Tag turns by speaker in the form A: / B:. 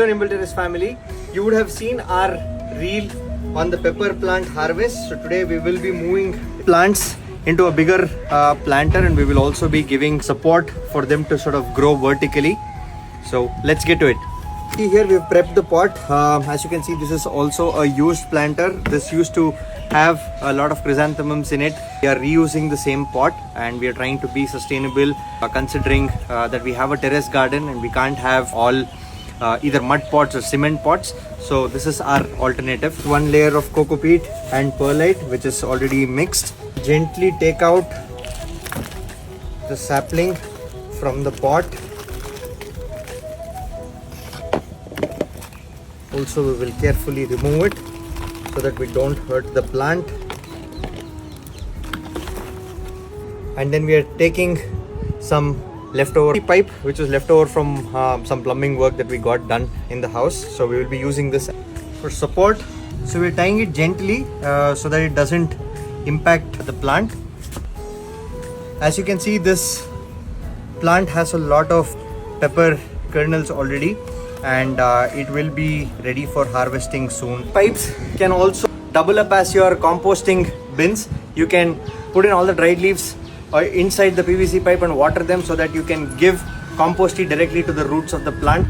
A: Hello Terrace family, you would have seen our reel on the pepper plant harvest. So today we will be moving plants into a bigger planter, and we will also be giving support for them to sort of grow vertically. So let's get to it. See here we've prepped the pot. As you can see, this is also a used planter. This used to have a lot of chrysanthemums in it. We are reusing the same pot and we are trying to be sustainable, considering that we have a terrace garden and we can't have all either mud pots or cement pots. So this is our alternative. One layer of coco peat and perlite, which is already mixed. Gently take out the sapling from the pot. Also, we will carefully remove it so that we don't hurt the plant. And then we are taking some leftover pipe, which was left over from some plumbing work that we got done in the house. So we will be using this for support. So we're tying it gently so that it doesn't impact the plant. As you can see, this plant has a lot of pepper kernels already, and it will be ready for harvesting soon. Pipes can also double up as your composting bins. You can put in all the dried leaves inside the PVC pipe and water them so that you can give compost tea directly to the roots of the plant.